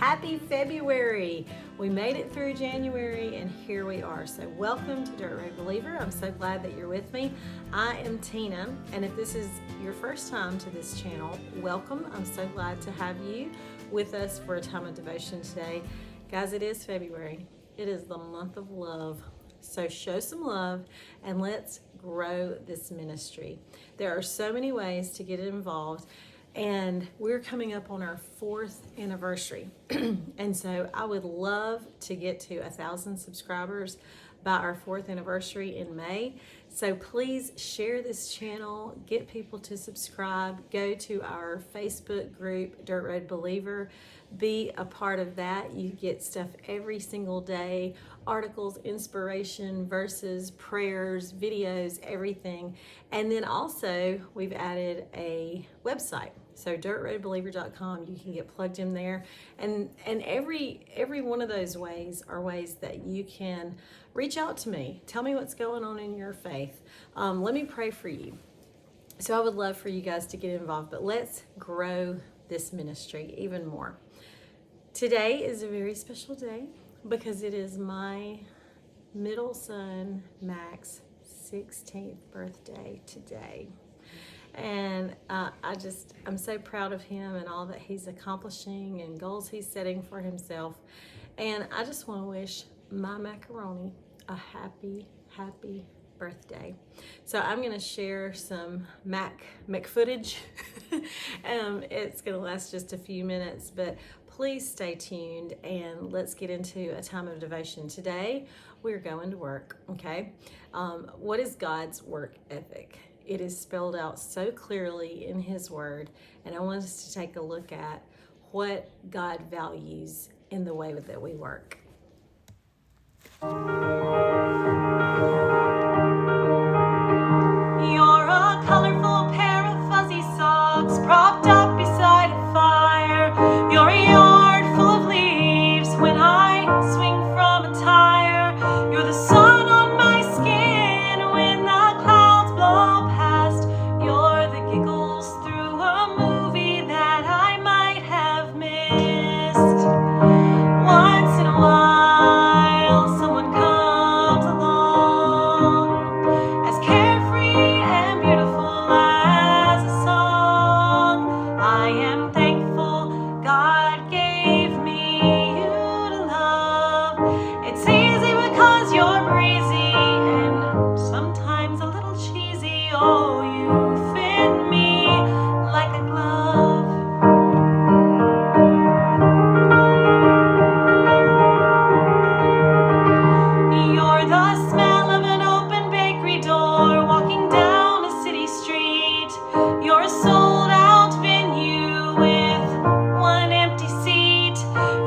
Happy February. We made it through January and here we are. So welcome to Dirt Road Believer. I'm so glad that you're with me. I am Tina, and if this is your first time to this channel, welcome. I'm so glad to have you with us for a time of devotion today. Guys, it is February. It is the month of love. So show some love and let's grow this ministry. There are so many ways to get involved, and we're coming up on our 4th anniversary. And so I would love to get to 1,000 subscribers by our 4th anniversary in May. So please share this channel, get people to subscribe, go to our Facebook group, Dirt Road Believer, be a part of that. You get stuff every single day, articles, inspiration, verses, prayers, videos, everything. And then also we've added a website. So dirtroadbeliever.com, you can get plugged in there. And every one of those ways are ways that you can reach out to me. Tell me what's going on in your faith. Let me pray for you. So I would love for you guys to get involved, but let's grow this ministry even more. Today is a very special day because it is my middle son, Max's 16th birthday today. And I'm so proud of him and all that he's accomplishing and goals he's setting for himself. And I just want to wish my macaroni a happy birthday. So I'm going to share some Mac footage. It's going to last just a few minutes, but please stay tuned and let's get into a time of devotion. Today, we're going to work, okay? What is God's work ethic? It is spelled out so clearly in His Word, and I want us to take a look at what God values in the way that we work. You're a colorful pair of fuzzy socks propped up beside a fire. You're a yard full of leaves when I swing from a tire. You're the sun on my skin when the clouds blow past. You're the giggles through a movie that I might have missed. Once in a while, someone comes along as carefree and beautiful as a song. I am thankful God gave me you to love. It's easy because you're breezy and sometimes a little cheesy. Oh, you fit me like a glove. You're the smell of an open bakery door walking down a city street. You're a sold-out venue with one empty seat.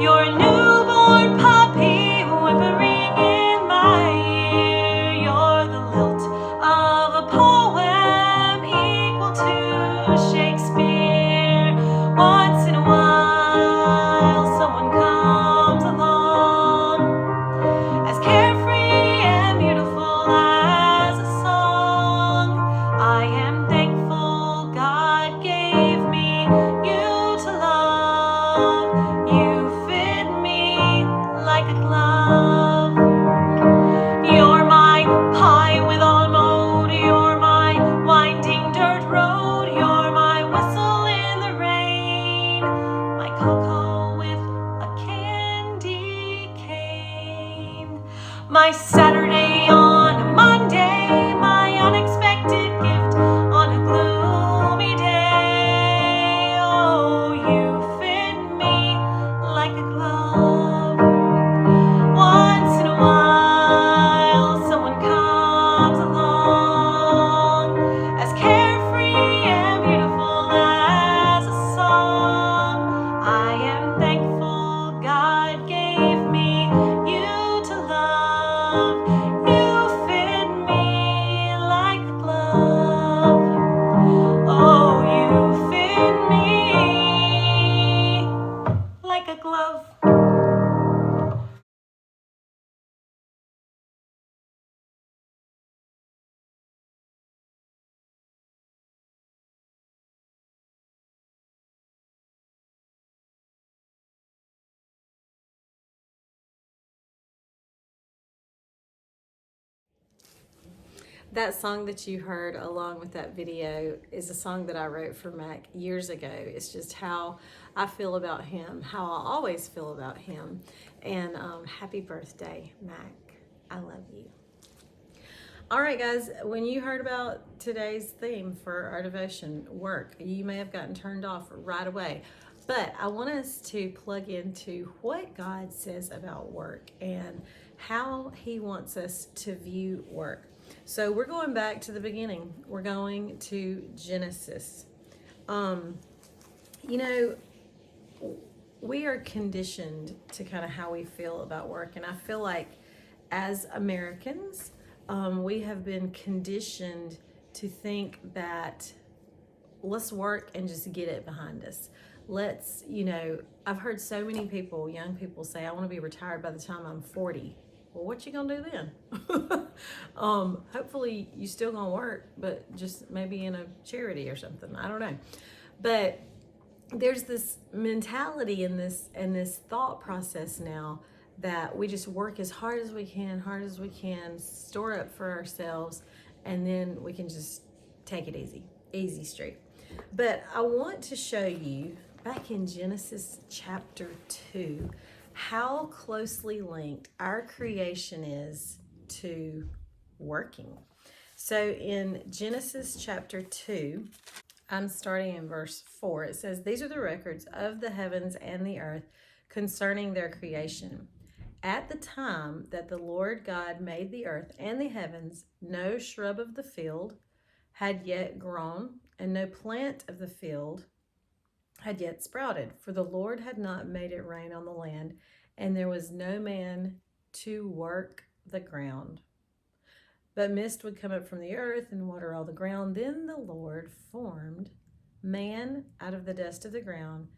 You're a newborn puppy whimpering in my ear. You're the lilt of a poem equal to Shakespeare. Once in a while, someone comes along as carefree and beautiful as a song. I am thankful God gave me you to love. You fit me like a glove. You're my pie with almond. You're my winding dirt road. You're my whistle in the rain. My cocoa with a candy cane. My Saturday on a Monday. My unexpected gift on a gloomy day. Oh, you fit me like a glove. Once in a while, someone comes along as carefree and beautiful as a song. I am thankful God gave me you to love. You fit me like a glove. Oh, you fit me like a glove. That song that you heard along with that video is a song that I wrote for Mac years ago. It's just how I feel about him, how I always feel about him. And happy birthday, Mac. I love you. All right, guys, when you heard about today's theme for our devotion, work, you may have gotten turned off right away. But I want us to plug into what God says about work and how He wants us to view work. So we're going back to the beginning. We're going to Genesis. You know, we are conditioned to kind of how we feel about work. And I feel like as Americans, we have been conditioned to think that let's work and just get it behind us. Let's, I've heard so many people, young people say, I want to be retired by the time I'm 40. Well, what you gonna do then? Hopefully you still gonna work, but just maybe in a charity or something. I don't know. But there's this mentality and this thought process now that we just work as hard as we can, store up for ourselves, and then we can just take it easy street. But I want to show you back in Genesis chapter 2 how closely linked our creation is to working. So in Genesis chapter 2, I'm starting in verse 4. It says, "These are the records of the heavens and the earth concerning their creation. At the time that the Lord God made the earth and the heavens, no shrub of the field had yet grown, and no plant of the field had yet sprouted, for the Lord had not made it rain on the land, and there was no man to work the ground. But mist would come up from the earth and water all the ground. Then the Lord formed man out of the dust of the ground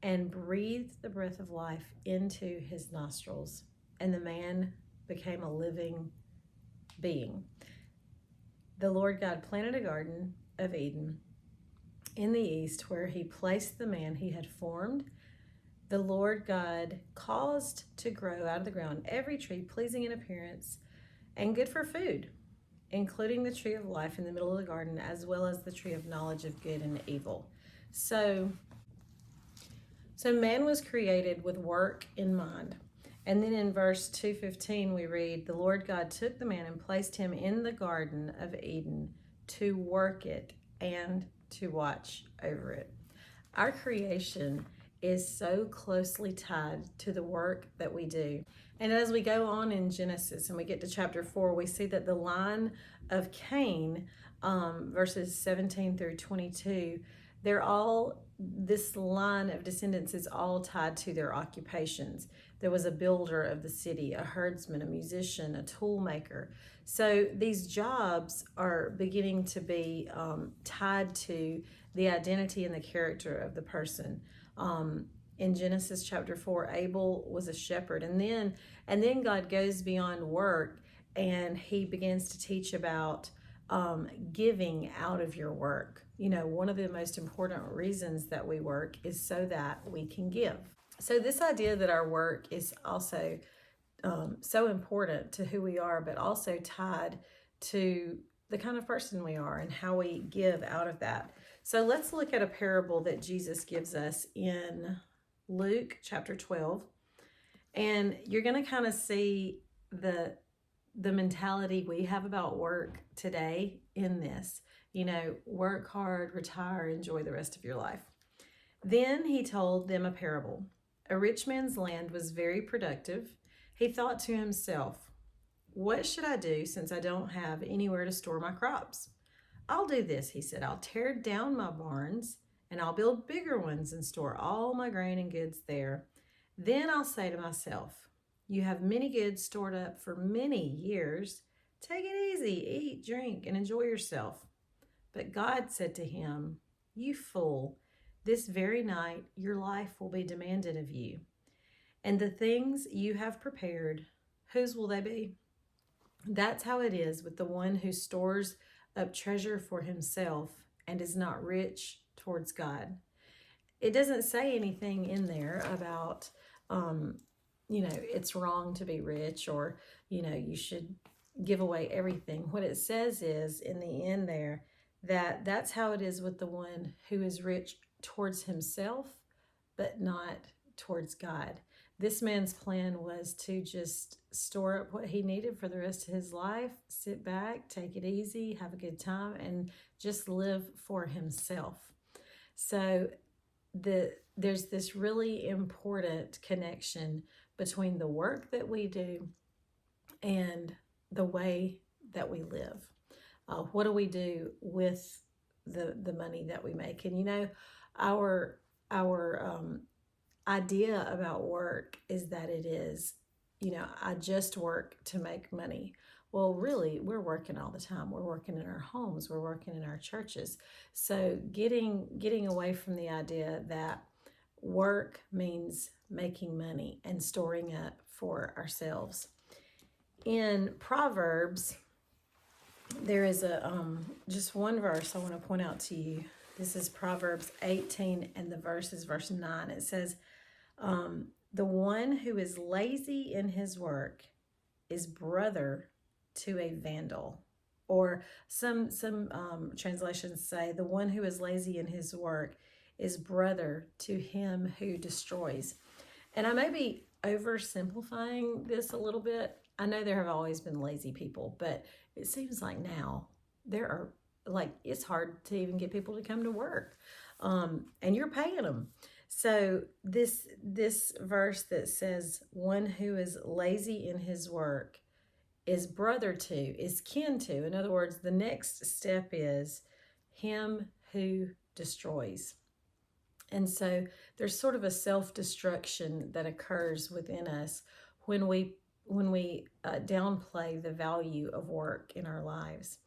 and breathed the breath of life into his nostrils, and the man became a living being. The Lord God planted a garden of Eden in the east, where he placed the man he had formed. The Lord God caused to grow out of the ground every tree pleasing in appearance and good for food, including the tree of life in the middle of the garden, as well as the tree of knowledge of good and evil." So man was created with work in mind. And then in verse 2:15 we read, "The Lord God took the man and placed him in the Garden of Eden to work it and to watch over it." Our creation is so closely tied to the work that we do. And as we go on in Genesis and we get to chapter 4, we see that the line of Cain, verses 17 through 22, this line of descendants is all tied to their occupations. There was a builder of the city, a herdsman, a musician, a tool maker. So these jobs are beginning to be tied to the identity and the character of the person. In Genesis chapter 4, Abel was a shepherd. And then God goes beyond work and he begins to teach about giving out of your work. One of the most important reasons that we work is so that we can give. So this idea that our work is also so important to who we are, but also tied to the kind of person we are and how we give out of that. So let's look at a parable that Jesus gives us in Luke chapter 12. And you're going to kind of see the mentality we have about work today in this. Work hard, retire, enjoy the rest of your life. Then he told them a parable. A rich man's land was very productive. He thought to himself, "What should I do since I don't have anywhere to store my crops? I'll do this," he said. "I'll tear down my barns and I'll build bigger ones and store all my grain and goods there. Then I'll say to myself, you have many goods stored up for many years. Take it easy, eat, drink, and enjoy yourself." But God said to him, "You fool, this very night your life will be demanded of you. And the things you have prepared, whose will they be?" That's how it is with the one who stores up treasure for himself and is not rich towards God. It doesn't say anything in there about, it's wrong to be rich, or, you should give away everything. What it says is in the end there that that's how it is with the one who is rich towards himself, but not towards God. This man's plan was to just store up what he needed for the rest of his life, sit back, take it easy, have a good time, and just live for himself. So there's this really important connection between the work that we do and the way that we live. What do we do with the money that we make? And our idea about work is that it is, I just work to make money. Well, really, we're working all the time. We're working in our homes. We're working in our churches. So getting away from the idea that work means making money and storing up for ourselves. In Proverbs, there is just one verse I want to point out to you. This is Proverbs 18, and the verse is verse 9. It says, the one who is lazy in his work is brother to a vandal. Or some translations say, the one who is lazy in his work is brother to him who destroys. And I may be oversimplifying this a little bit. I know there have always been lazy people, but it seems like now there are, it's hard to even get people to come to work. And you're paying them. So this verse that says, one who is lazy in his work is brother to, is kin to. In other words, the next step is him who destroys. And so there's sort of a self-destruction that occurs within us when we downplay the value of work in our lives.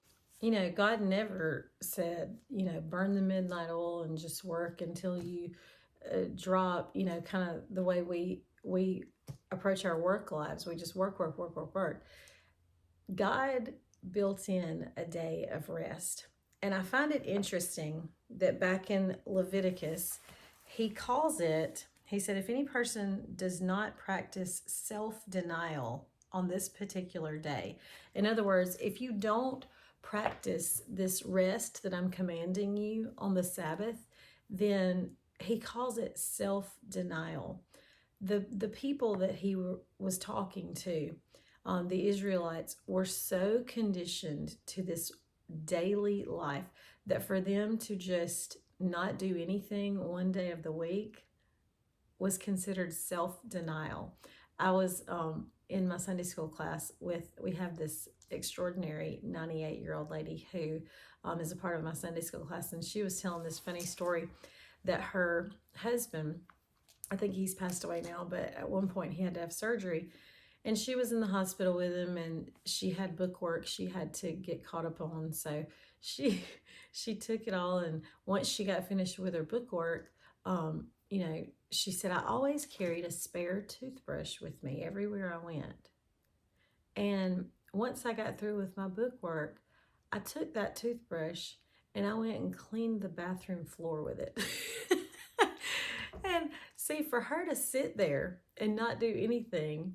God never said, burn the midnight oil and just work until you drop, kind of the way we approach our work lives. We just work. God built in a day of rest. And I find it interesting that back in Leviticus, he said, if any person does not practice self-denial on this particular day, in other words, if you don't practice this rest that I'm commanding you on the Sabbath, then he calls it self-denial. The people that he was talking to, the Israelites, were so conditioned to this daily life that for them to just not do anything one day of the week was considered self-denial. I was in my Sunday school class we have this extraordinary 98-year-old lady who is a part of my Sunday school class, and she was telling this funny story that her husband, I think he's passed away now, but at one point he had to have surgery, and she was in the hospital with him, and she had bookwork she had to get caught up on. So she took it all, and once she got finished with her bookwork, she said, I always carried a spare toothbrush with me everywhere I went. And once I got through with my bookwork, I took that toothbrush and I went and cleaned the bathroom floor with it. And see, for her to sit there and not do anything,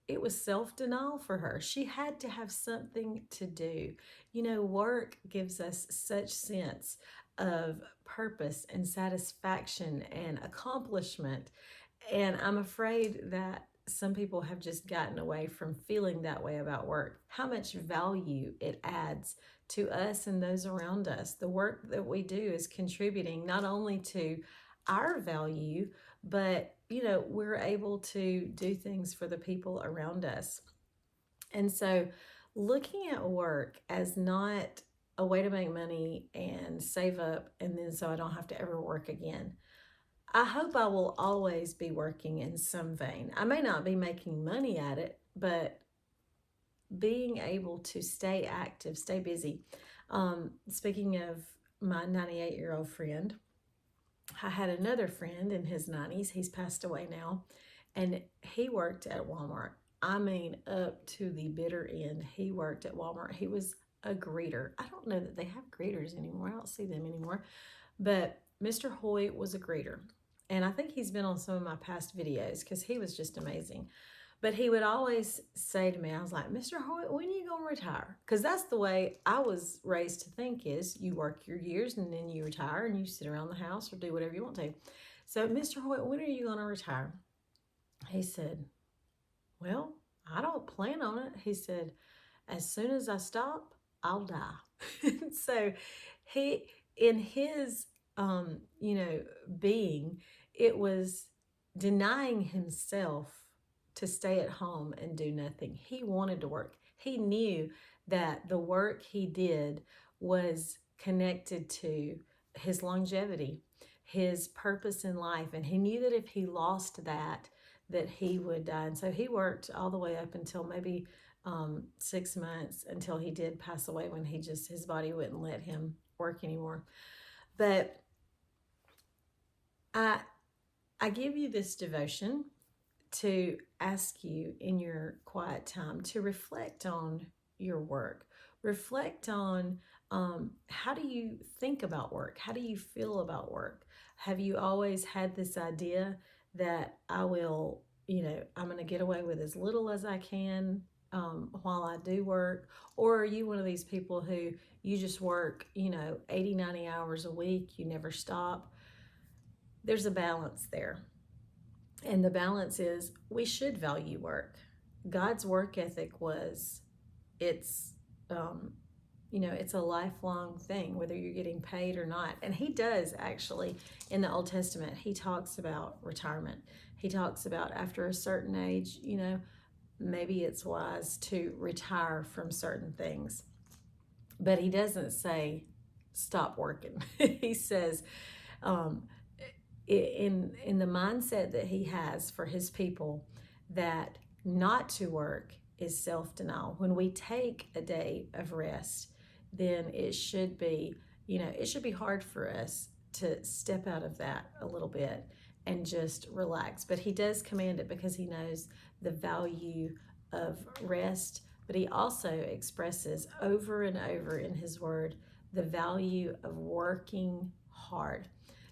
it was self-denial for her. She had to have something to do. Work gives us such sense of purpose and satisfaction and accomplishment. And I'm afraid that some people have just gotten away from feeling that way about work, how much value it adds to us and those around us. The work that we do is contributing not only to our value, but we're able to do things for the people around us. And so looking at work as not a way to make money and save up and then so I don't have to ever work again. I hope I will always be working in some vein. I may not be making money at it, but being able to stay active, stay busy. Speaking of my 98-year-old friend, I had another friend in his 90s. He's passed away now, and he worked at Walmart. I mean, up to the bitter end, he worked at Walmart. He was a greeter. I don't know that they have greeters anymore. I don't see them anymore. But Mr. Hoy was a greeter. And I think he's been on some of my past videos because he was just amazing. But he would always say to me, I was like, Mr. Hoyt, when are you going to retire? Because that's the way I was raised to think is you work your years and then you retire and you sit around the house or do whatever you want to. So, Mr. Hoyt, when are you going to retire? He said, well, I don't plan on it. He said, as soon as I stop, I'll die. So he, in his, being, it was denying himself to stay at home and do nothing. He wanted to work. He knew that the work he did was connected to his longevity, his purpose in life. And he knew that if he lost that, that he would die. And so he worked all the way up until maybe 6 months until he did pass away when his body wouldn't let him work anymore. But I give you this devotion to ask you in your quiet time to reflect on your work. Reflect on how do you think about work? How do you feel about work? Have you always had this idea that I'm going to get away with as little as I can while I do work? Or are you one of these people who you just work, 80, 90 hours a week, you never stop? There's a balance there. And the balance is we should value work. God's work ethic it's a lifelong thing, whether you're getting paid or not. And he does actually, in the Old Testament, he talks about retirement. He talks about after a certain age, maybe it's wise to retire from certain things. But he doesn't say stop working. He says, in the mindset that he has for his people, that not to work is self-denial. When we take a day of rest, then it should be hard for us to step out of that a little bit and just relax. But he does command it because he knows the value of rest. But he also expresses over and over in his word the value of working hard.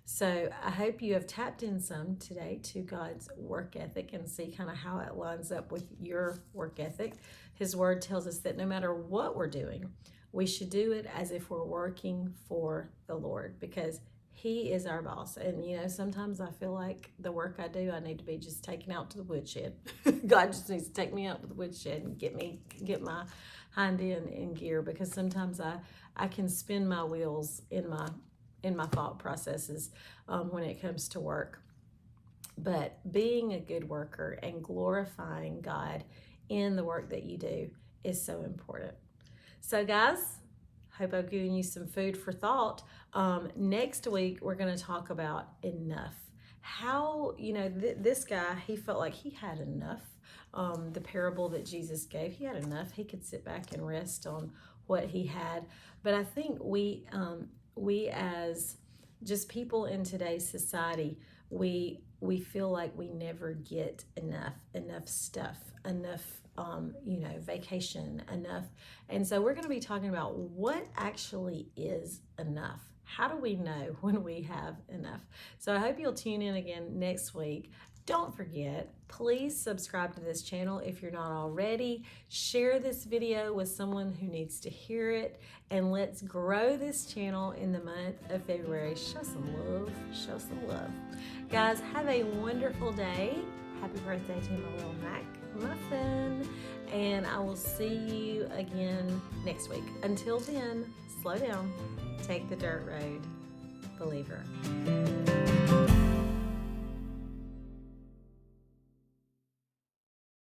So I hope you have tapped in some today to God's work ethic and see kind of how it lines up with your work ethic. His word tells us that no matter what we're doing, we should do it as if we're working for the Lord, because he is our boss. And, sometimes I feel like the work I do, I need to be just taken out to the woodshed. God just needs to take me out to the woodshed and get my hind end in gear, because sometimes I can spin my wheels in my thought processes when it comes to work. But being a good worker and glorifying God in the work that you do is so important. So guys, hope I've given you some food for thought. Next week, we're going to talk about enough. How, this guy, he felt like he had enough. The parable that Jesus gave, he had enough. He could sit back and rest on what he had. But I think we as just people in today's society, we feel like we never get enough stuff, enough vacation, enough. And so we're going to be talking about what actually is enough. How do we know when we have enough? So I hope you'll tune in again next week. Don't forget, please subscribe to this channel if you're not already. Share this video with someone who needs to hear it. And let's grow this channel in the month of February. Show some love. Show some love. Guys, have a wonderful day. Happy birthday to my little Mac Muffin. And I will see you again next week. Until then, slow down. Take the dirt road, believer.